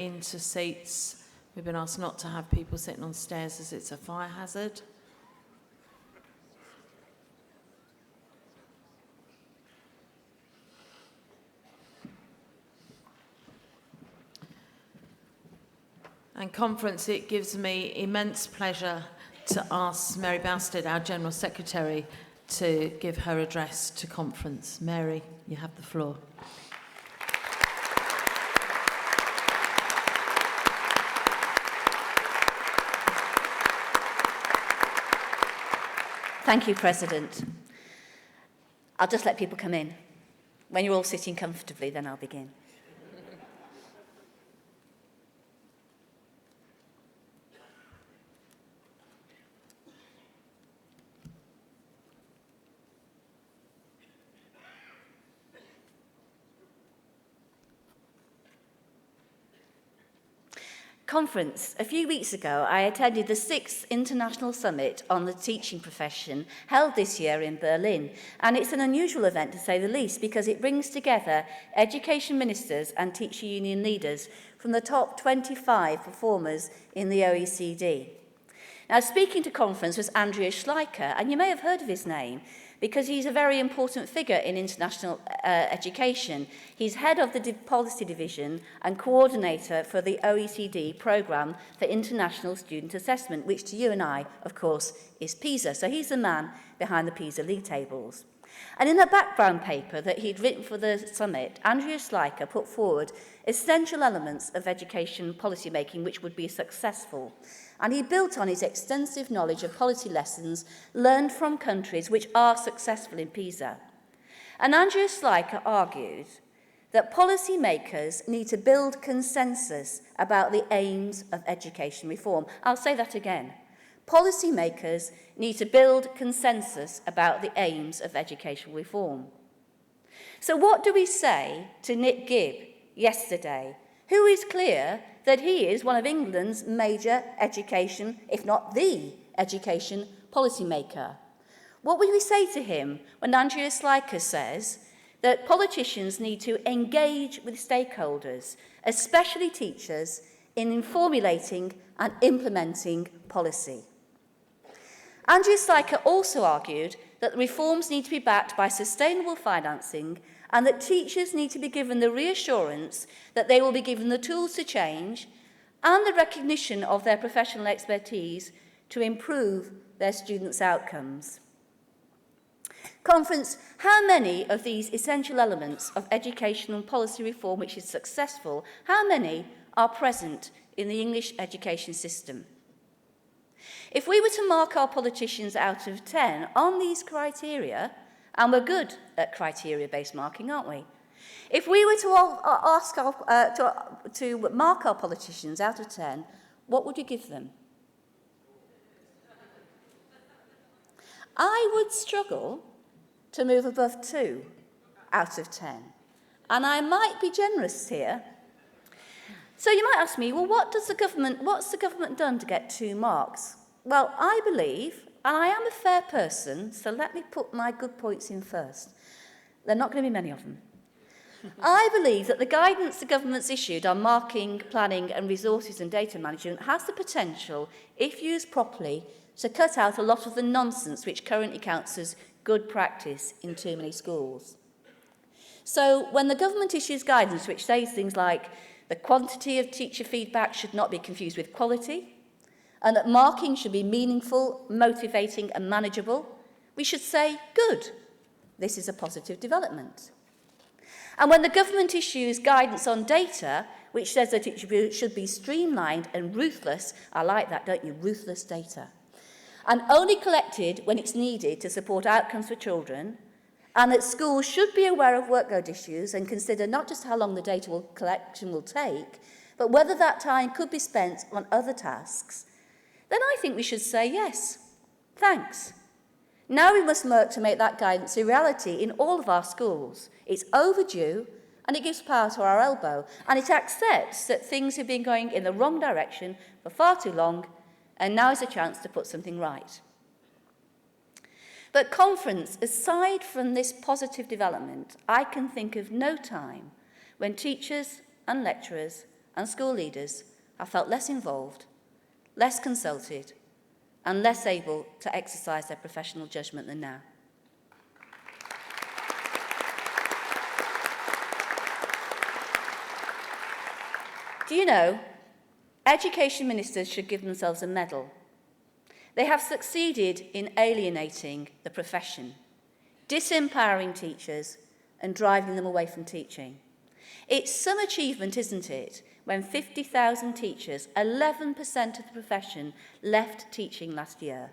into seats. We've been asked not to have people sitting on stairs as it's a fire hazard. And conference, it gives me immense pleasure to ask Mary Bousted, our General Secretary, to give her address to conference. Mary, you have the floor. Thank you, President. I'll just let people come in. When you're all sitting comfortably, then I'll begin. Conference. A few weeks ago, I attended the 6th International Summit on the Teaching Profession, held this year in Berlin. And it's an unusual event, to say the least, because it brings together education ministers and teacher union leaders from the top 25 performers in the OECD. Now, speaking to conference was Andreas Schleicher, and you may have heard of his name, because he's a very important figure in international education. He's head of the policy division and coordinator for the OECD programme for international student assessment, which to you and I, of course, is PISA. So he's the man behind the PISA league tables. And in a background paper that he'd written for the summit, Andreas Schleicher put forward essential elements of education policy making which would be successful. And he built on his extensive knowledge of policy lessons learned from countries which are successful in PISA. And Andreas Schleicher argued that policymakers need to build consensus about the aims of education reform. I'll say that again. Policymakers need to build consensus about the aims of education reform. So what do we say to Nick Gibb yesterday, who is clear that he is one of England's major education, if not the education, policymaker? What would we say to him when Andreas Schleicher says that politicians need to engage with stakeholders, especially teachers, in formulating and implementing policy? Andreas Schleicher also argued that reforms need to be backed by sustainable financing and that teachers need to be given the reassurance that they will be given the tools to change and the recognition of their professional expertise to improve their students' outcomes. Conference, how many of these essential elements of educational policy reform which is successful, how many are present in the English education system? If we were to mark our politicians out of 10 on these criteria, and we're good at criteria-based marking, aren't we? If we were to mark our politicians out of 10, what would you give them? I would struggle to move above 2 out of 10. And I might be generous here. So you might ask me, well, what's the government done to get 2 marks? Well, I believe, and I am a fair person, so let me put my good points in first. There are not going to be many of them. I believe that the guidance the government's issued on marking, planning and resources and data management has the potential, if used properly, to cut out a lot of the nonsense which currently counts as good practice in too many schools. So when the government issues guidance which says things like the quantity of teacher feedback should not be confused with quality, and that marking should be meaningful, motivating and manageable, we should say, good, this is a positive development. And when the government issues guidance on data, which says that it should be streamlined and ruthless, I like that, don't you, ruthless data, and only collected when it's needed to support outcomes for children, and that schools should be aware of workload issues and consider not just how long the data collection will take, but whether that time could be spent on other tasks, then I think we should say yes, thanks. Now we must work to make that guidance a reality in all of our schools. It's overdue and it gives power to our elbow, and it accepts that things have been going in the wrong direction for far too long, and now is a chance to put something right. But conference, aside from this positive development, I can think of no time when teachers and lecturers and school leaders have felt less involved, less consulted, and less able to exercise their professional judgment than now. Do you know, education ministers should give themselves a medal. They have succeeded in alienating the profession, disempowering teachers and driving them away from teaching. It's some achievement, isn't it, when 50,000 teachers, 11% of the profession, left teaching last year,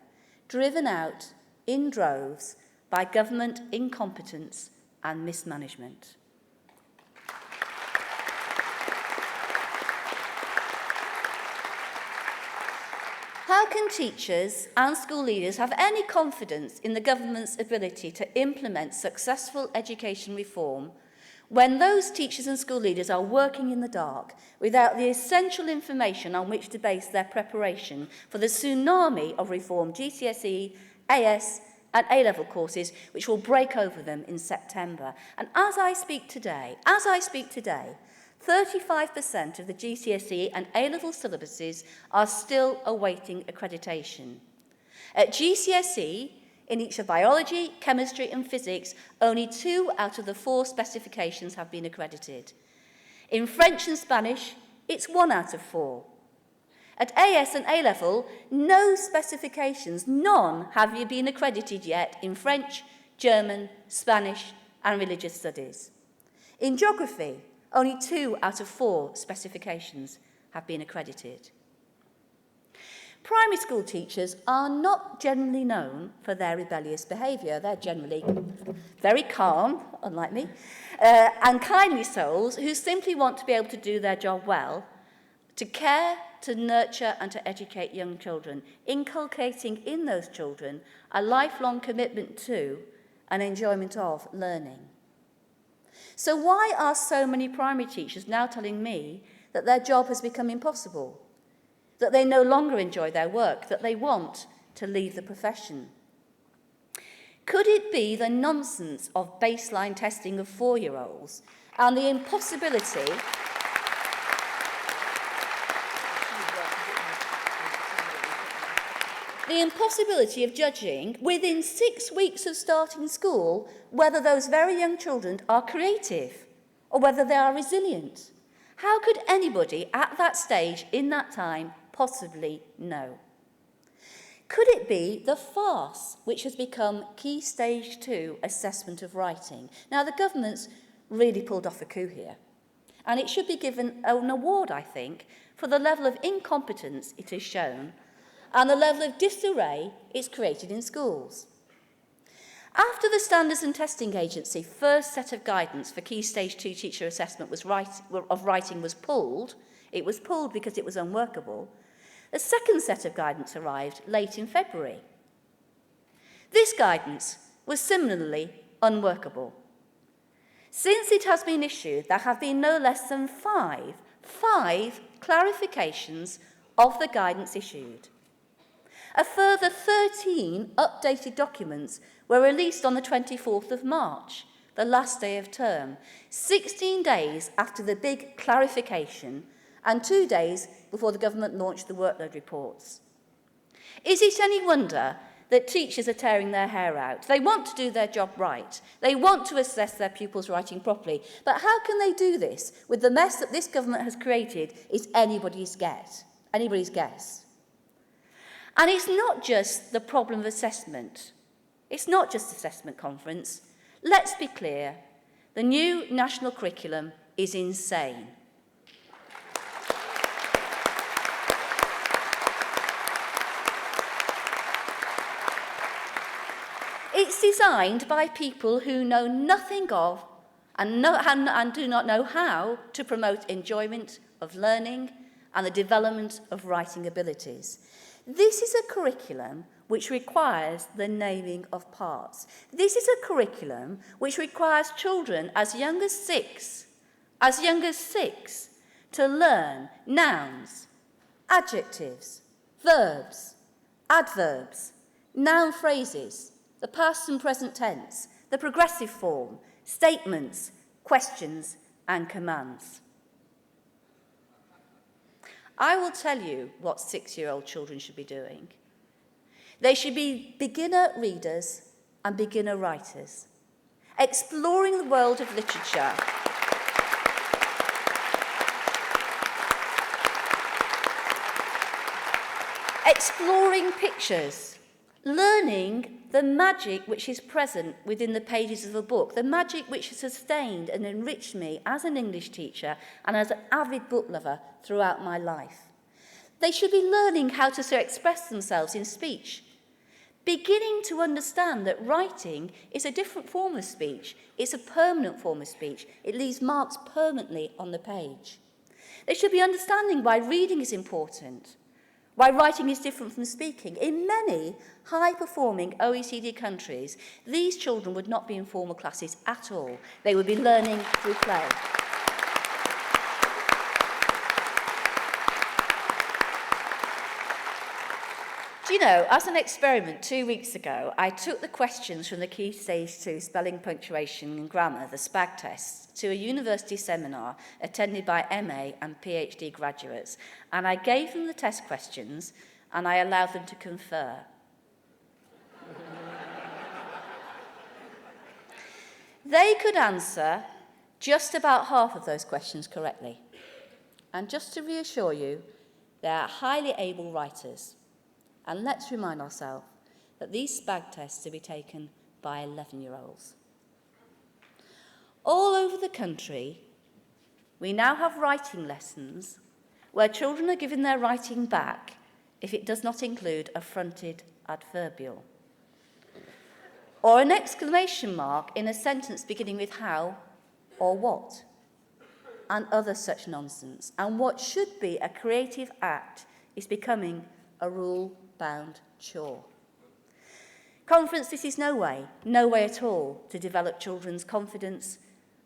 driven out in droves by government incompetence and mismanagement. How can teachers and school leaders have any confidence in the government's ability to implement successful education reform when those teachers and school leaders are working in the dark without the essential information on which to base their preparation for the tsunami of reform GCSE, AS and A-level courses which will break over them in September? And as I speak today, 35% of the GCSE and A-level syllabuses are still awaiting accreditation. At GCSE, in each of biology, chemistry and physics, only 2 out of the 4 specifications have been accredited. In French and Spanish, it's 1 out of 4. At AS and A-level, no specifications, none have been accredited yet in French, German, Spanish and religious studies. In geography, only 2 out of 4 specifications have been accredited. Primary school teachers are not generally known for their rebellious behaviour. They're generally very calm, unlike me, and kindly souls who simply want to be able to do their job well, to care, to nurture and to educate young children, inculcating in those children a lifelong commitment to and enjoyment of learning. So why are so many primary teachers now telling me that their job has become impossible, that they no longer enjoy their work, that they want to leave the profession? Could it be the nonsense of baseline testing of 4-year-olds and the impossibility of judging within 6 weeks of starting school whether those very young children are creative or whether they are resilient? How could anybody at that stage in that time possibly know? Could it be the farce which has become Key Stage 2 assessment of writing? Now, the government's really pulled off a coup here, and it should be given an award, I think, for the level of incompetence it has shown and the level of disarray it's created in schools. After the Standards and Testing Agency first set of guidance for Key Stage 2 teacher assessment of writing was pulled, it was pulled because it was unworkable, a second set of guidance arrived late in February. This guidance was similarly unworkable. Since it has been issued, there have been no less than five clarifications of the guidance issued. A further 13 updated documents were released on the 24th of March, the last day of term, 16 days after the big clarification and 2 days before the government launched the workload reports. Is it any wonder that teachers are tearing their hair out? They want to do their job right. They want to assess their pupils' writing properly. But how can they do this with the mess that this government has created is anybody's guess. And it's not just the problem of assessment. It's not just assessment conference. Let's be clear. The new national curriculum is insane. It's designed by people who know nothing of and do not know how to promote enjoyment of learning and the development of writing abilities. This is a curriculum which requires the naming of parts. This is a curriculum which requires children as young as six, to learn nouns, adjectives, verbs, adverbs, noun phrases, the past and present tense, the progressive form, statements, questions, and commands. I will tell you what 6-year-old children should be doing. They should be beginner readers and beginner writers, exploring the world of literature, exploring pictures, learning the magic which is present within the pages of a book, the magic which has sustained and enriched me as an English teacher and as an avid book lover throughout my life. They should be learning how to express themselves in speech, beginning to understand that writing is a different form of speech. It's a permanent form of speech. It leaves marks permanently on the page. They should be understanding why reading is important, why writing is different from speaking. In many high-performing OECD countries, these children would not be in formal classes at all. They would be learning through play. Do you know, as an experiment 2 weeks ago, I took the questions from the Key Stage 2 spelling, punctuation and grammar, the SPAG test, to a university seminar attended by MA and PhD graduates, and I gave them the test questions and I allowed them to confer. They could answer just about half of those questions correctly. And just to reassure you, they are highly able writers. And let's remind ourselves that these SPAG tests are to be taken by 11-year-olds. All over the country, we now have writing lessons where children are given their writing back if it does not include a fronted adverbial, or an exclamation mark in a sentence beginning with how or what, and other such nonsense. And what should be a creative act is becoming a rule-bound chore. Conference, this is no way at all to develop children's confidence,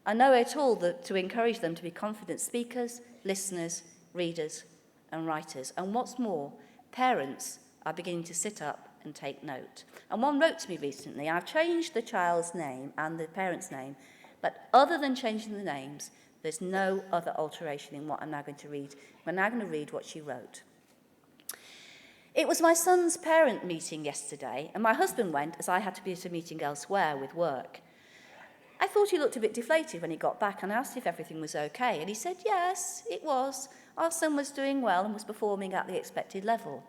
and no way at all to encourage them to be confident speakers, listeners, readers and writers. And what's more, parents are beginning to sit up and take note. And one wrote to me recently, I've changed the child's name and the parent's name, but other than changing the names, there's no other alteration in what I'm now going to read. We're now going to read what she wrote. It was my son's parent meeting yesterday, and my husband went as I had to be at a meeting elsewhere with work. I thought he looked a bit deflated when he got back and asked if everything was okay, and he said yes, it was. Our son was doing well and was performing at the expected level.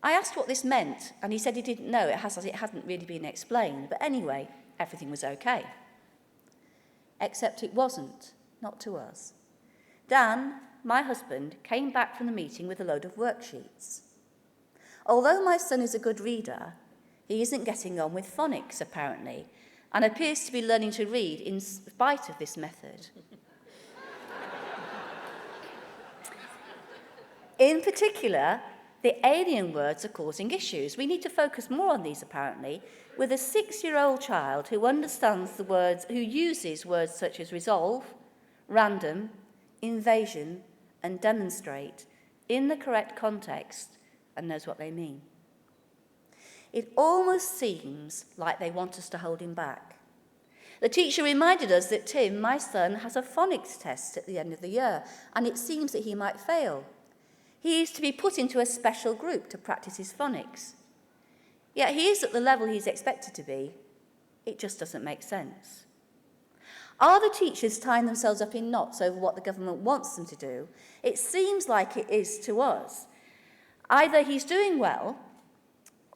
I asked what this meant, and he said he didn't know, it hadn't really been explained, but anyway, everything was okay. Except it wasn't, not to us. Dan, my husband, came back from the meeting with a load of worksheets. Although my son is a good reader, he isn't getting on with phonics, apparently, and appears to be learning to read in spite of this method. In particular, the alien words are causing issues. We need to focus more on these, apparently, with a 6-year-old child who understands the words, who uses words such as resolve, random, invasion, and demonstrate in the correct context and knows what they mean. It almost seems like they want us to hold him back. The teacher reminded us that Tim, my son, has a phonics test at the end of the year, and it seems that he might fail. He is to be put into a special group to practice his phonics. Yet he is at the level he's expected to be. It just doesn't make sense. Are the teachers tying themselves up in knots over what the government wants them to do? It seems like it is to us. Either he's doing well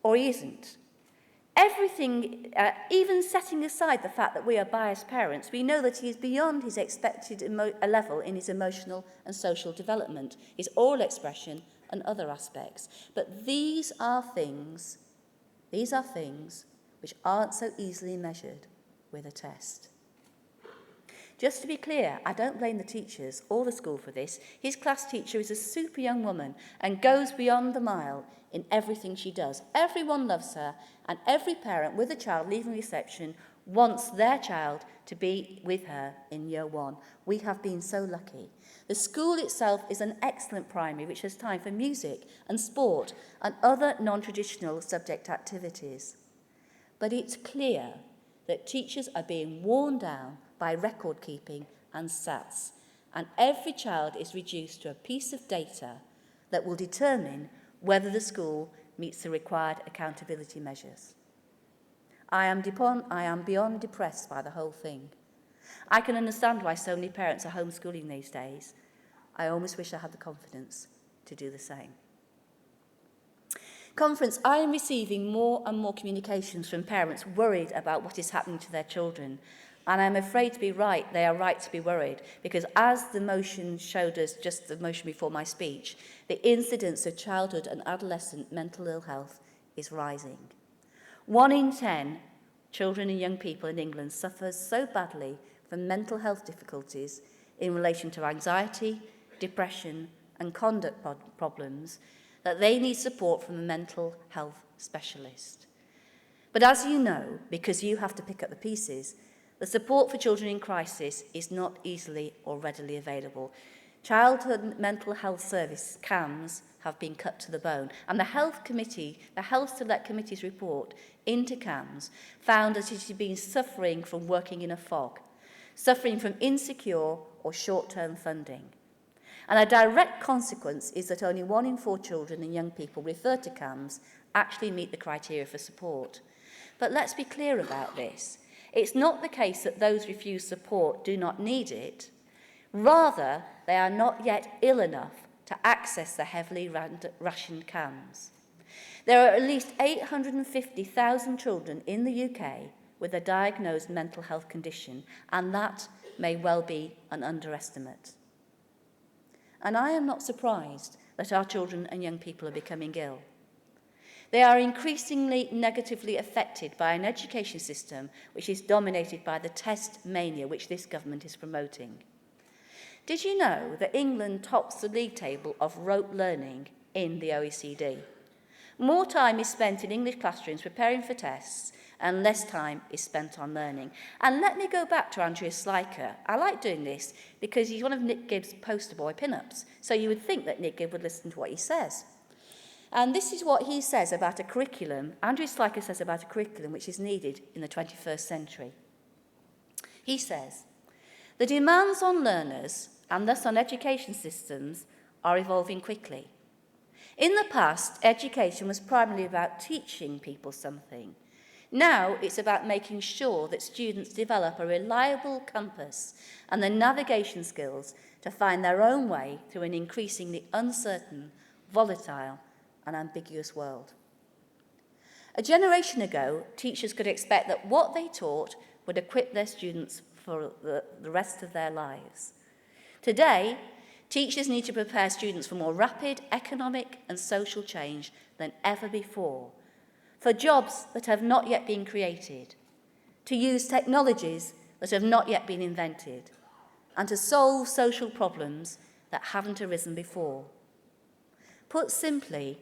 or he isn't. Everything, even setting aside the fact that we are biased parents, we know that he is beyond his expected level in his emotional and social development, his oral expression and other aspects. But these are things which aren't so easily measured with a test. Just to be clear, I don't blame the teachers or the school for this. His class teacher is a super young woman and goes beyond the mile in everything she does. Everyone loves her, and every parent with a child leaving reception wants their child to be with her in year 1. We have been so lucky. The school itself is an excellent primary which has time for music and sport and other non-traditional subject activities. But it's clear that teachers are being worn down by record keeping and SATs. and every child is reduced to a piece of data that will determine whether the school meets the required accountability measures. I am beyond depressed by the whole thing. I can understand why so many parents are homeschooling these days. I almost wish I had the confidence to do the same. Conference, I am receiving more and more communications from parents worried about what is happening to their children. And I'm afraid to be right, they are right to be worried, because as the motion showed us, just the motion before my speech, the incidence of childhood and adolescent mental ill health is rising. 1 in 10 children and young people in England suffers so badly from mental health difficulties in relation to anxiety, depression and conduct problems that they need support from a mental health specialist. But as you know, because you have to pick up the pieces, the support for children in crisis is not easily or readily available. Childhood Mental Health Service, CAMS, have been cut to the bone, and the Health Select Committee's report into CAMS found that it had been suffering from working in a fog, suffering from insecure or short-term funding. And a direct consequence is that only 1 in 4 children and young people referred to CAMS actually meet the criteria for support. But let's be clear about this. It's not the case that those refused support do not need it. Rather, they are not yet ill enough to access the heavily rationed CAMS. There are at least 850,000 children in the UK with a diagnosed mental health condition, and that may well be an underestimate. And I am not surprised that our children and young people are becoming ill. They are increasingly negatively affected by an education system which is dominated by the test mania which this government is promoting. Did you know that England tops the league table of rote learning in the OECD? More time is spent in English classrooms preparing for tests and less time is spent on learning. And let me go back to Andrew Slyker. I like doing this because he's one of Nick Gibbs' poster boy pin-ups. So you would think that Nick Gibb would listen to what he says. And this is what he says about a curriculum, Andrew Slyker says about a curriculum which is needed in the 21st century. He says, the demands on learners and thus on education systems are evolving quickly. In the past, education was primarily about teaching people something. Now it's about making sure that students develop a reliable compass and the navigation skills to find their own way through an increasingly uncertain, volatile, and ambiguous world. A generation ago, teachers could expect that what they taught would equip their students for the rest of their lives. Today, teachers need to prepare students for more rapid economic and social change than ever before, for jobs that have not yet been created, to use technologies that have not yet been invented, and to solve social problems that haven't arisen before. Put simply,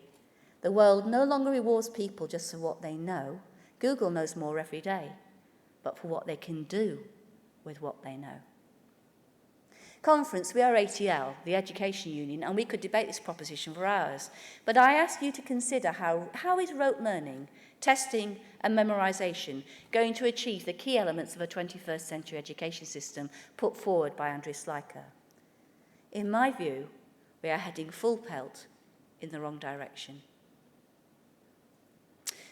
the world no longer rewards people just for what they know. Google knows more every day, but for what they can do with what they know. Conference, we are ATL, the Education Union, and we could debate this proposition for hours. But I ask you to consider how is rote learning, testing and memorisation going to achieve the key elements of a 21st century education system put forward by Andrew Slyker? In my view, we are heading full pelt in the wrong direction.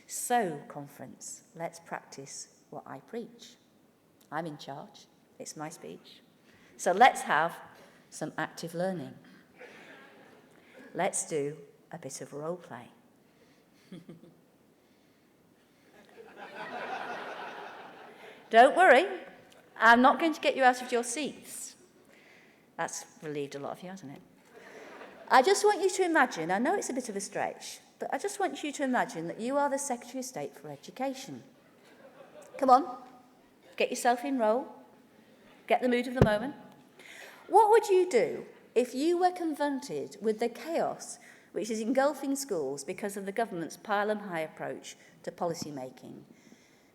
So, conference, let's practice what I preach. I'm in charge. It's my speech. So let's have some active learning. Let's do a bit of role play. Don't worry, I'm not going to get you out of your seats. That's relieved a lot of you, hasn't it? I just want you to imagine, I know it's a bit of a stretch, but I just want you to imagine that you are the Secretary of State for Education. Come on, get yourself in role, get the mood of the moment. What would you do if you were confronted with the chaos which is engulfing schools because of the government's pile-and-high approach to policy making,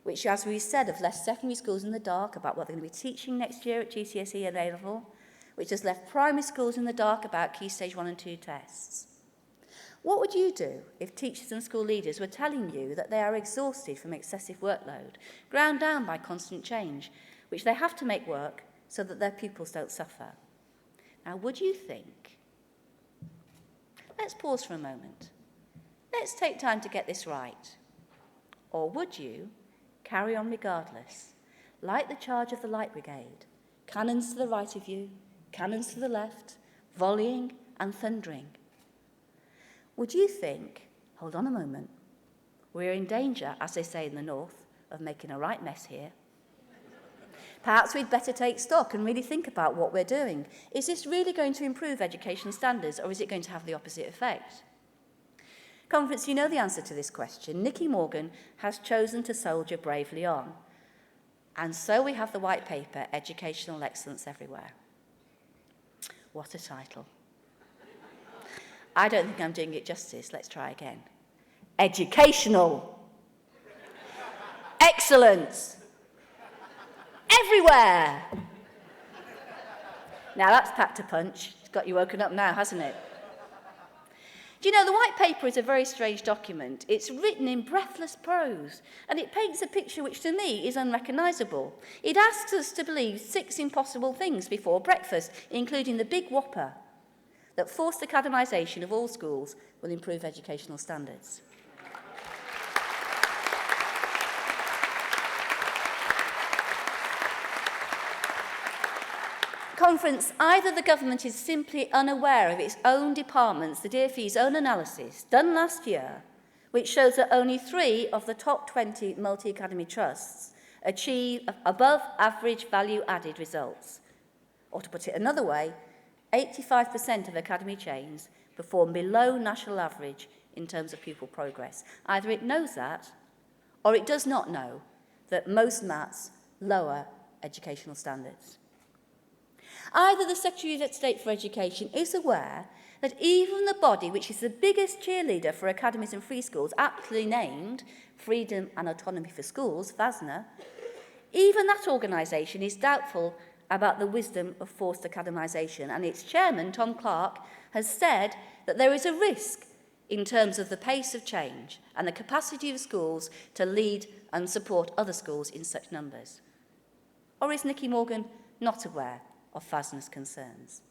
which, as we said, have left secondary schools in the dark about what they're going to be teaching next year at GCSE and A-level, which has left primary schools in the dark about Key Stage 1 and 2 tests? What would you do if teachers and school leaders were telling you that they are exhausted from excessive workload, ground down by constant change, which they have to make work so that their pupils don't suffer? Now, would you think? Let's pause for a moment. Let's take time to get this right. Or would you carry on regardless, like the charge of the Light Brigade, cannons to the right of you, cannons to the left, volleying and thundering? Would you think, hold on a moment, we're in danger, as they say in the north, of making a right mess here? Perhaps we'd better take stock and really think about what we're doing. Is this really going to improve education standards, or is it going to have the opposite effect? Conference, you know the answer to this question. Nicky Morgan has chosen to soldier bravely on. And so we have the white paper, Educational Excellence Everywhere. What a title. I don't think I'm doing it justice. Let's try again. Educational excellence everywhere. Now that's packed a punch. It's got you woken up now, hasn't it? Do you know, the white paper is a very strange document. It's written in breathless prose, and it paints a picture which to me is unrecognisable. It asks us to believe 6 impossible things before breakfast, including the big whopper, that forced academisation of all schools will improve educational standards. Conference, either the government is simply unaware of its own departments, the DfE's own analysis done last year, which shows that only 3 of the top 20 multi-academy trusts achieve above average value-added results. Or to put it another way, 85% of academy chains perform below national average in terms of pupil progress. Either it knows that, or it does not know that most MATs lower educational standards. Either the Secretary of State for Education is aware that even the body which is the biggest cheerleader for academies and free schools, aptly named Freedom and Autonomy for Schools, FASNA, even that organisation is doubtful about the wisdom of forced academisation, and its chairman, Tom Clark, has said that there is a risk in terms of the pace of change and the capacity of schools to lead and support other schools in such numbers. Or is Nicky Morgan not aware of FASNA's concerns?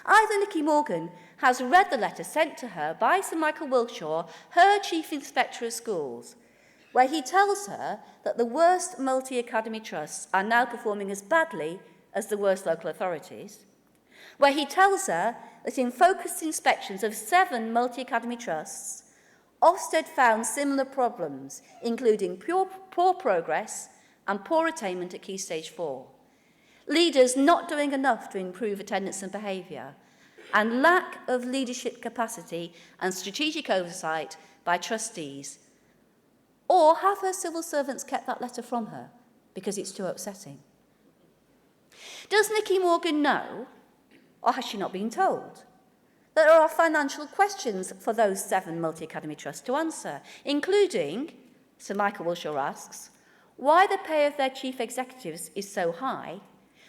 Either Nicky Morgan has read the letter sent to her by Sir Michael Wilshaw, her Chief Inspector of Schools, where he tells her that the worst multi-academy trusts are now performing as badly as the worst local authorities, where he tells her that in focused inspections of 7 multi-academy trusts, Ofsted found similar problems, including poor progress and poor attainment at Key Stage 4. Leaders not doing enough to improve attendance and behaviour, and lack of leadership capacity and strategic oversight by trustees. Or have her civil servants kept that letter from her because it's too upsetting? Does Nicky Morgan know, or has she not been told, that there are financial questions for those 7 multi-academy trusts to answer, including, Sir Michael Wilshaw asks, why the pay of their chief executives is so high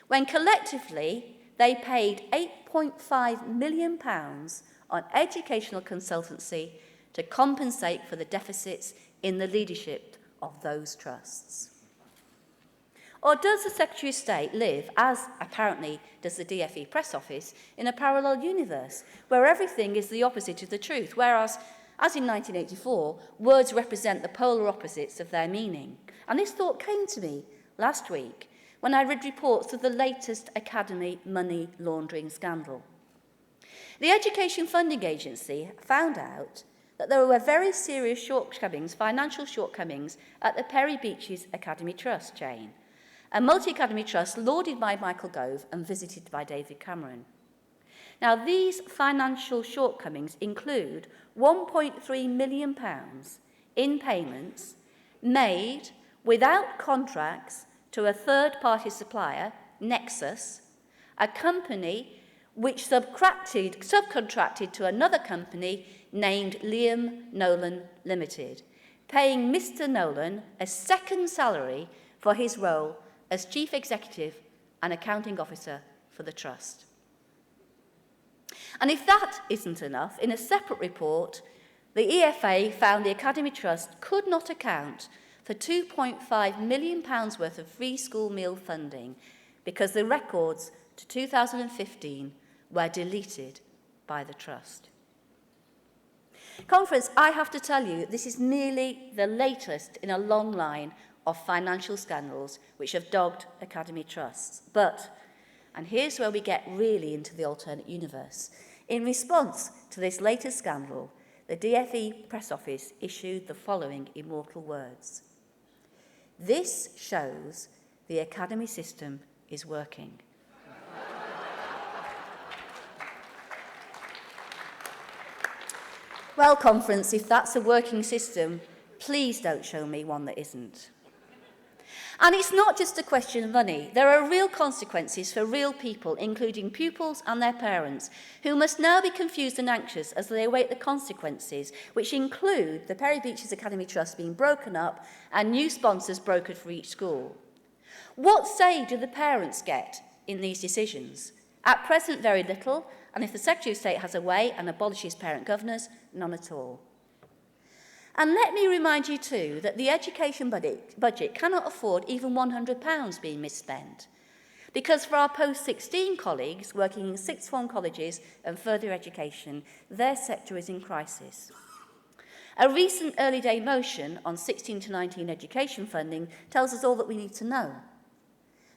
when collectively they paid £8.5 million on educational consultancy to compensate for the deficits in the leadership of those trusts? Or does the Secretary of State live, as apparently does the DfE Press Office, in a parallel universe where everything is the opposite of the truth, whereas, as in 1984, words represent the polar opposites of their meaning? And this thought came to me last week when I read reports of the latest academy money laundering scandal. The Education Funding Agency found out that there were very serious shortcomings, financial shortcomings, at the Perry Beaches Academy Trust chain, a multi-academy trust lauded by Michael Gove and visited by David Cameron. Now, these financial shortcomings include £1.3 million in payments made without contracts to a third-party supplier, Nexus, a company which subcontracted to another company named Liam Nolan Limited, paying Mr. Nolan a second salary for his role as Chief Executive and Accounting Officer for the Trust. And if that isn't enough, in a separate report, the EFA found the Academy Trust could not account for £2.5 million worth of free school meal funding because the records to 2015 were deleted by the Trust. Conference, I have to tell you, this is merely the latest in a long line of financial scandals which have dogged academy trusts. But, and here's where we get really into the alternate universe, in response to this latest scandal, the DfE press office issued the following immortal words. This shows the academy system is working. Well, Conference, if that's a working system, please don't show me one that isn't. And it's not just a question of money. There are real consequences for real people, including pupils and their parents, who must now be confused and anxious as they await the consequences, which include the Perry Beaches Academy Trust being broken up and new sponsors brokered for each school. What say do the parents get in these decisions? At present, very little, and if the Secretary of State has a way and abolishes parent governors, none at all. And let me remind you too that the education budget cannot afford even £100 being misspent. Because for our post-16 colleagues working in sixth form colleges and further education, their sector is in crisis. A recent early day motion on 16 to 19 education funding tells us all that we need to know.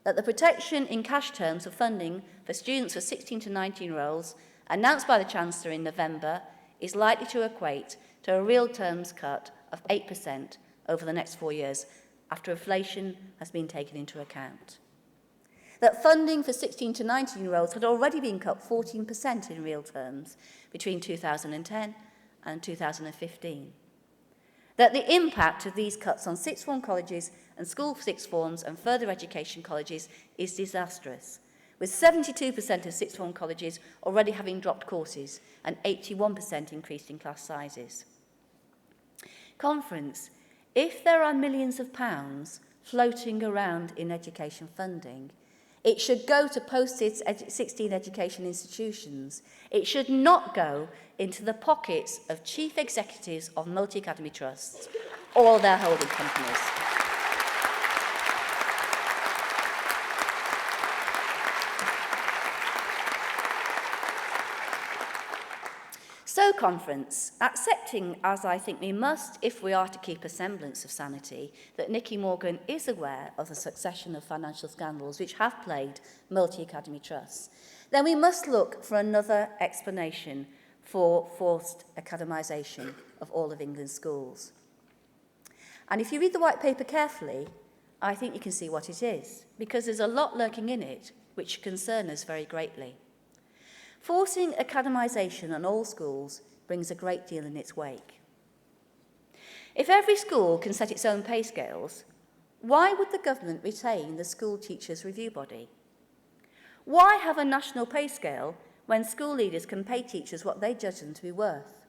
That the protection in cash terms of funding for students for 16 to 19-year-olds, announced by the Chancellor in November, is likely to equate to a real terms cut of 8% over the next 4 years, after inflation has been taken into account. That funding for 16 to 19-year-olds had already been cut 14% in real terms between 2010 and 2015. That the impact of these cuts on sixth form colleges and school sixth forms and further education colleges is disastrous, with 72% of sixth form colleges already having dropped courses and 81% increased in class sizes. Conference, if there are millions of pounds floating around in education funding, it should go to post-16 education institutions. It should not go into the pockets of chief executives of multi-academy trusts or their holding companies. So, Conference, accepting, as I think we must if we are to keep a semblance of sanity, that Nicky Morgan is aware of the succession of financial scandals which have plagued multi-academy trusts, then we must look for another explanation for forced academisation of all of England's schools. And if you read the white paper carefully, I think you can see what it is, because there's a lot lurking in it which concern us very greatly. Forcing academisation on all schools brings a great deal in its wake. If every school can set its own pay scales, why would the government retain the School Teachers Review Body? Why have a national pay scale when school leaders can pay teachers what they judge them to be worth?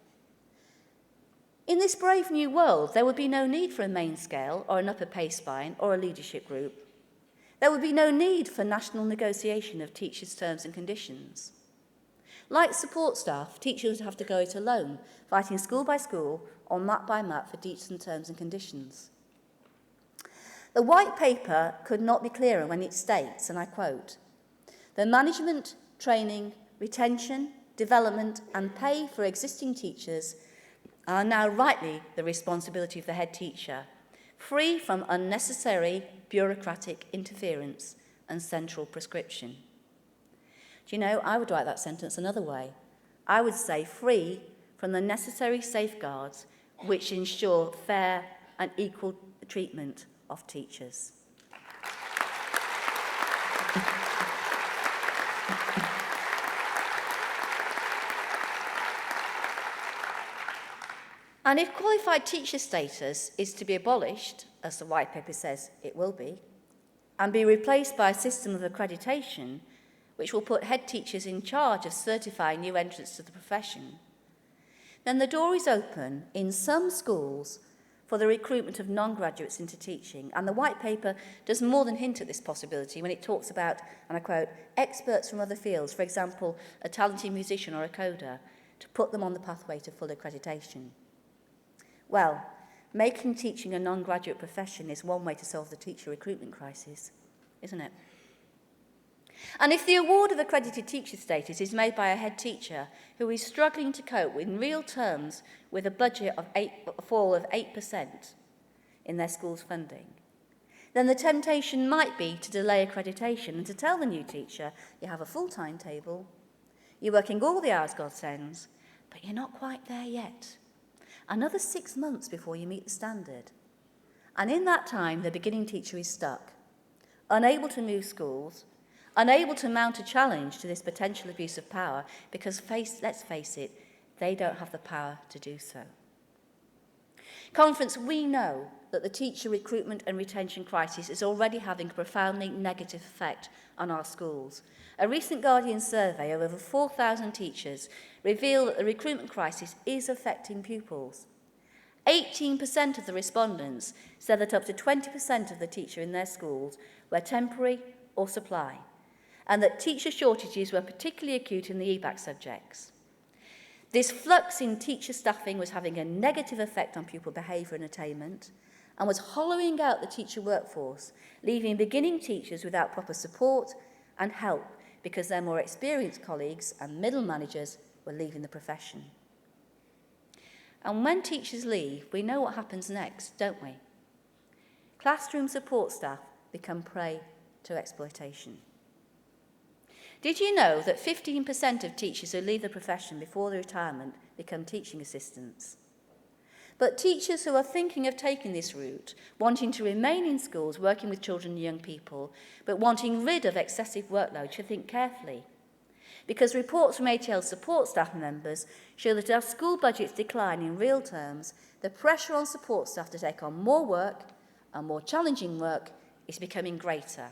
In this brave new world, there would be no need for a main scale or an upper pay spine or a leadership group. There would be no need for national negotiation of teachers' terms and conditions. Like support staff, teachers would have to go it alone, fighting school by school or map by map for decent terms and conditions. The white paper could not be clearer when it states, and I quote, "The management, training, retention, development and pay for existing teachers are now rightly the responsibility of the head teacher, free from unnecessary bureaucratic interference and central prescription." Do you know, I would write that sentence another way. I would say free from the necessary safeguards which ensure fair and equal treatment of teachers. And if qualified teacher status is to be abolished, as the white paper says it will be, and be replaced by a system of accreditation, which will put head teachers in charge of certifying new entrants to the profession, then the door is open in some schools for the recruitment of non-graduates into teaching. And the white paper does more than hint at this possibility when it talks about, and I quote, experts from other fields, for example, a talented musician or a coder, to put them on the pathway to full accreditation. Well, making teaching a non-graduate profession is one way to solve the teacher recruitment crisis, isn't it? And if the award of accredited teacher status is made by a head teacher who is struggling to cope in real terms with a budget of a fall of 8% in their school's funding, then the temptation might be to delay accreditation and to tell the new teacher, you have a full timetable, you're working all the hours God sends, but you're not quite there yet. Another 6 months before you meet the standard. And in that time, the beginning teacher is stuck, unable to move schools, unable to mount a challenge to this potential abuse of power because, let's face it, they don't have the power to do so. Conference, we know that the teacher recruitment and retention crisis is already having a profoundly negative effect on our schools. A recent Guardian survey of over 4,000 teachers revealed that the recruitment crisis is affecting pupils. 18% of the respondents said that up to 20% of the teachers in their schools were temporary or supply, and that teacher shortages were particularly acute in the EBAC subjects. This flux in teacher staffing was having a negative effect on pupil behaviour and attainment, and was hollowing out the teacher workforce, leaving beginning teachers without proper support and help because their more experienced colleagues and middle managers were leaving the profession. And when teachers leave, we know what happens next, don't we? Classroom support staff become prey to exploitation. Did you know that 15% of teachers who leave the profession before their retirement become teaching assistants? But teachers who are thinking of taking this route, wanting to remain in schools working with children and young people, but wanting rid of excessive workload, should think carefully. Because reports from ATL support staff members show that as school budgets decline in real terms, the pressure on support staff to take on more work and more challenging work is becoming greater.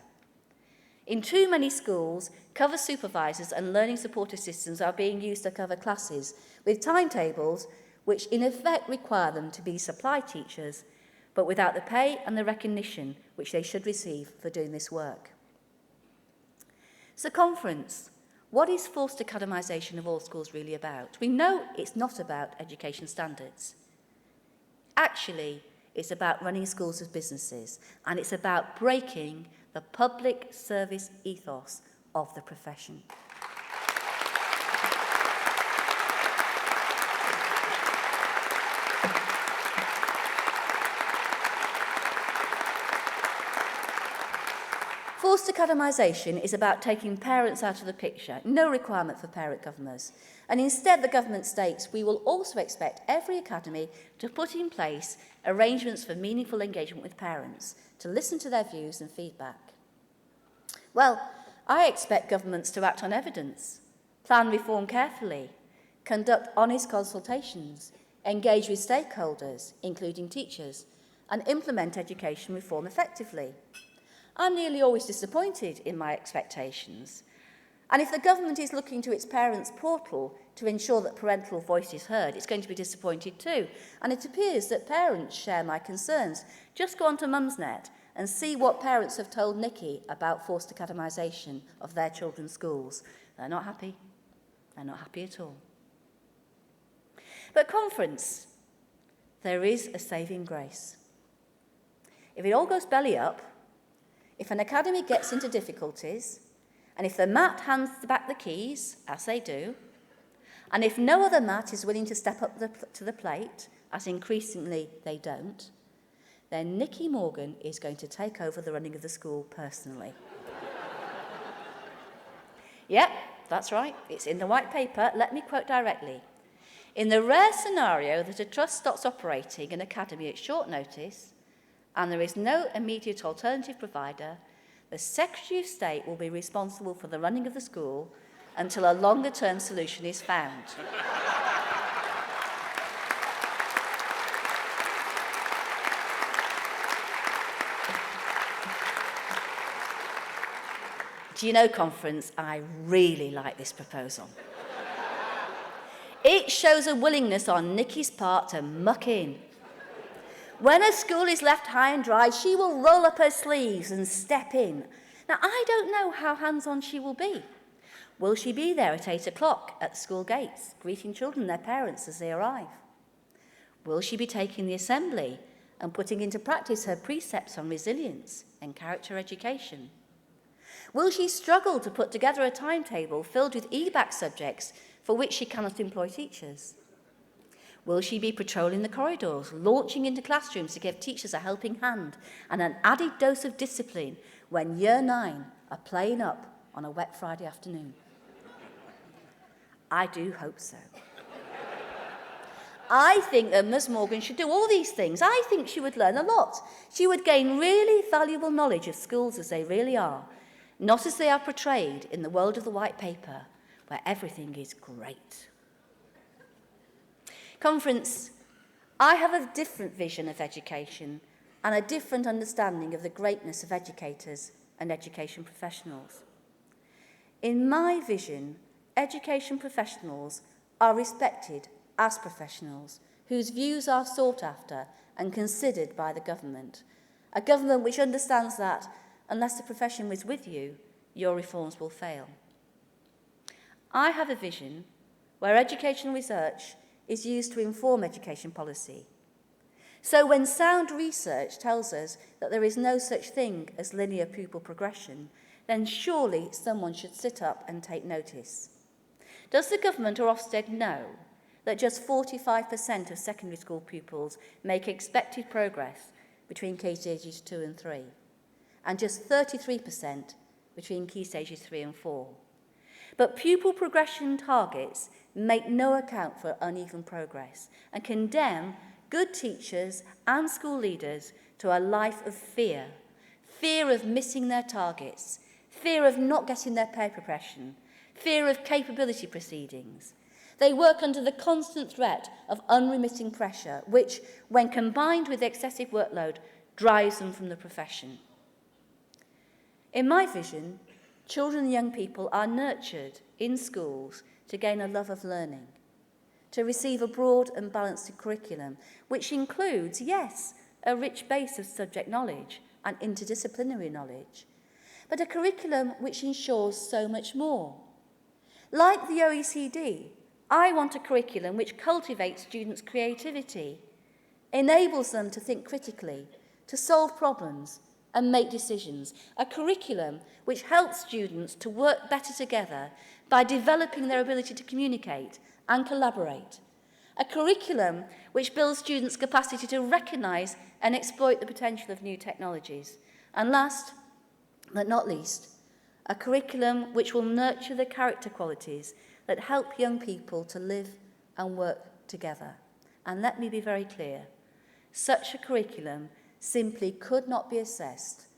In too many schools, cover supervisors and learning support assistants are being used to cover classes with timetables which in effect require them to be supply teachers, but without the pay and the recognition which they should receive for doing this work. So, conference, what is forced academisation of all schools really about? We know it's not about education standards. Actually, it's about running schools as businesses, and it's about breaking the public service ethos of the profession. Forced academisation is about taking parents out of the picture, no requirement for parent governors. And instead, the government states we will also expect every academy to put in place arrangements for meaningful engagement with parents, to listen to their views and feedback. Well, I expect governments to act on evidence, plan reform carefully, conduct honest consultations, engage with stakeholders, including teachers, and implement education reform effectively. I'm nearly always disappointed in my expectations. And if the government is looking to its parents' portal to ensure that parental voice is heard, it's going to be disappointed too. And it appears that parents share my concerns. Just go onto Mumsnet and see what parents have told Nikki about forced academisation of their children's schools. They're not happy. They're not happy at all. But conference, there is a saving grace. If it all goes belly up, if an academy gets into difficulties, and if the MAT hands back the keys, as they do, and if no other MAT is willing to step up to the plate, as increasingly they don't, then Nikki Morgan is going to take over the running of the school personally. Yep, that's right. It's in the white paper. Let me quote directly. In the rare scenario that a trust stops operating an academy at short notice, and there is no immediate alternative provider, the Secretary of State will be responsible for the running of the school until a longer-term solution is found. Do you know, conference, I really like this proposal. It shows a willingness on Nikki's part to muck in. When a school is left high and dry, she will roll up her sleeves and step in. Now, I don't know how hands-on she will be. Will she be there at 8 o'clock at the school gates, greeting children and their parents as they arrive? Will she be taking the assembly and putting into practice her precepts on resilience and character education? Will she struggle to put together a timetable filled with EBAC subjects for which she cannot employ teachers? Will she be patrolling the corridors, launching into classrooms to give teachers a helping hand and an added dose of discipline when Year 9 are playing up on a wet Friday afternoon? I do hope so. I think that Ms. Morgan should do all these things. I think she would learn a lot. She would gain really valuable knowledge of schools as they really are, not as they are portrayed in the world of the white paper, where everything is great. Conference, I have a different vision of education and a different understanding of the greatness of educators and education professionals. In my vision, education professionals are respected as professionals whose views are sought after and considered by the government, a government which understands that unless the profession is with you, your reforms will fail. I have a vision where educational research is used to inform education policy. So when sound research tells us that there is no such thing as linear pupil progression, then surely someone should sit up and take notice. Does the government or Ofsted know that just 45% of secondary school pupils make expected progress between key stages 2 and 3, and just 33% between key stages 3 and 4? But pupil progression targets make no account for uneven progress and condemn good teachers and school leaders to a life of fear. Fear of missing their targets, fear of not getting their pay progression, fear of capability proceedings. They work under the constant threat of unremitting pressure, which, when combined with excessive workload, drives them from the profession. In my vision, children and young people are nurtured in schools to gain a love of learning, to receive a broad and balanced curriculum, which includes, yes, a rich base of subject knowledge and interdisciplinary knowledge, but a curriculum which ensures so much more. Like the OECD, I want a curriculum which cultivates students' creativity, enables them to think critically, to solve problems and make decisions. A curriculum which helps students to work better together by developing their ability to communicate and collaborate. A curriculum which builds students' capacity to recognise and exploit the potential of new technologies. And last but not least, a curriculum which will nurture the character qualities that help young people to live and work together. And let me be very clear, such a curriculum simply could not be assessed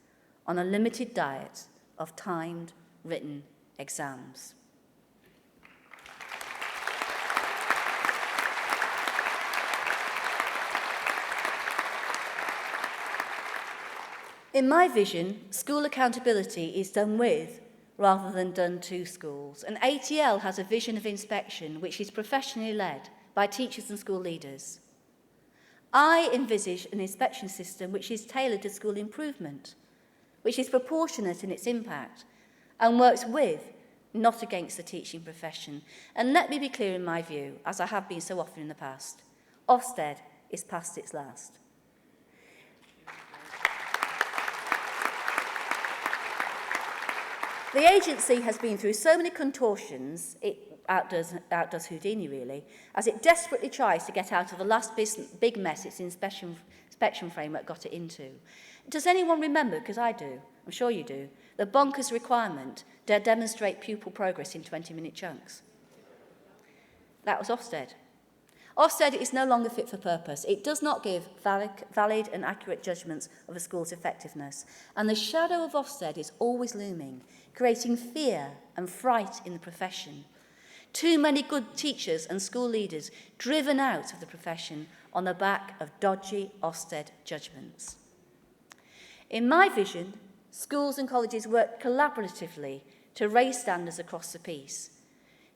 on a limited diet of timed, written exams. In my vision, school accountability is done with rather than done to schools. And ATL has a vision of inspection which is professionally led by teachers and school leaders. I envisage an inspection system which is tailored to school improvement, which is proportionate in its impact and works with, not against the teaching profession. And let me be clear in my view, as I have been so often in the past, Ofsted is past its last. The agency has been through so many contortions, it outdoes Houdini really, as it desperately tries to get out of the last big mess its inspection framework got it into. Does anyone remember, because I do, I'm sure you do, the bonkers requirement to demonstrate pupil progress in 20-minute chunks? That was Ofsted. Ofsted is no longer fit for purpose. It does not give valid and accurate judgments of a school's effectiveness. And the shadow of Ofsted is always looming, creating fear and fright in the profession. Too many good teachers and school leaders driven out of the profession on the back of dodgy Ofsted judgments. In my vision, schools and colleges work collaboratively to raise standards across the piece.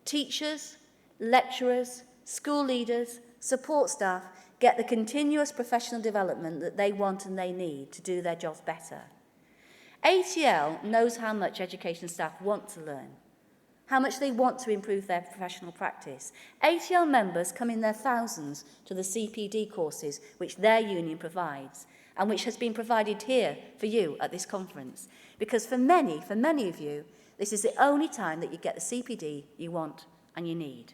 Teachers, lecturers, school leaders, support staff get the continuous professional development that they want and they need to do their jobs better. ATL knows how much education staff want to learn, how much they want to improve their professional practice. ATL members come in their thousands to the CPD courses which their union provides, and which has been provided here for you at this conference. Because for many of you, this is the only time that you get the CPD you want and you need.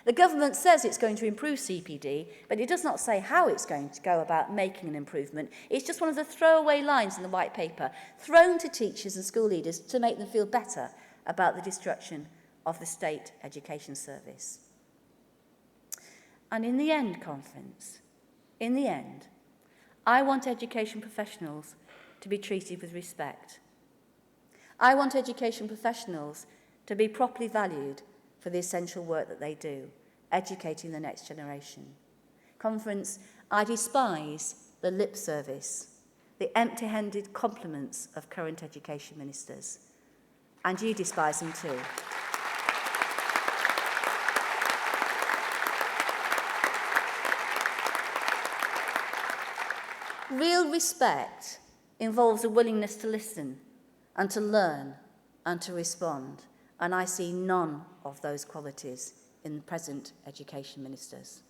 The government says it's going to improve CPD, but it does not say how it's going to go about making an improvement. It's just one of the throwaway lines in the white paper, thrown to teachers and school leaders to make them feel better about the destruction of the state education service. And in the end, conference, in the end, I want education professionals to be treated with respect. I want education professionals to be properly valued for the essential work that they do, educating the next generation. Conference, I despise the lip service, the empty-handed compliments of current education ministers. And you despise them too. Real respect involves a willingness to listen and to learn and to respond. And I see none of those qualities in the present education ministers.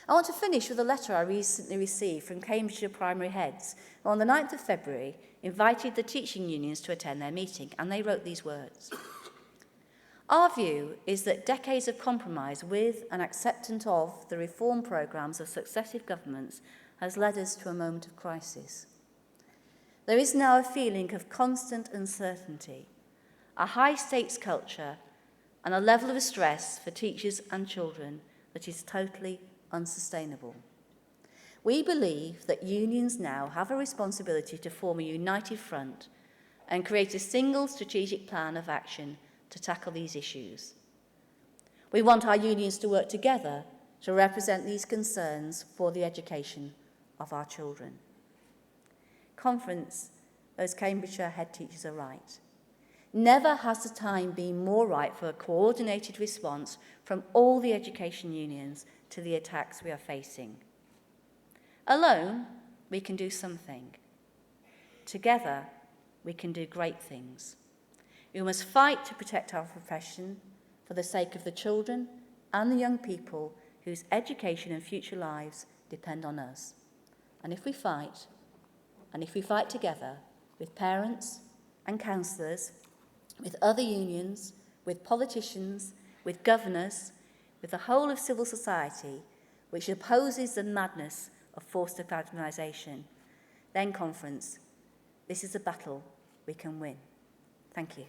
I want to finish with a letter I recently received from Cambridgeshire primary heads, who on the 9th of February invited the teaching unions to attend their meeting, and they wrote these words. Our view is that decades of compromise with and acceptance of the reform programmes of successive governments has led us to a moment of crisis. There is now a feeling of constant uncertainty, a high-stakes culture, and a level of stress for teachers and children that is totally unsustainable. We believe that unions now have a responsibility to form a united front and create a single strategic plan of action to tackle these issues. We want our unions to work together to represent these concerns for the education of our children. Conference, those Cambridgeshire head teachers are right. Never has the time been more right for a coordinated response from all the education unions to the attacks we are facing. Alone, we can do something. Together, we can do great things. We must fight to protect our profession for the sake of the children and the young people whose education and future lives depend on us. And if we fight together with parents and counsellors, with other unions, with politicians, with governors, with the whole of civil society, which opposes the madness of forced academisation, then, conference, this is a battle we can win. Thank you.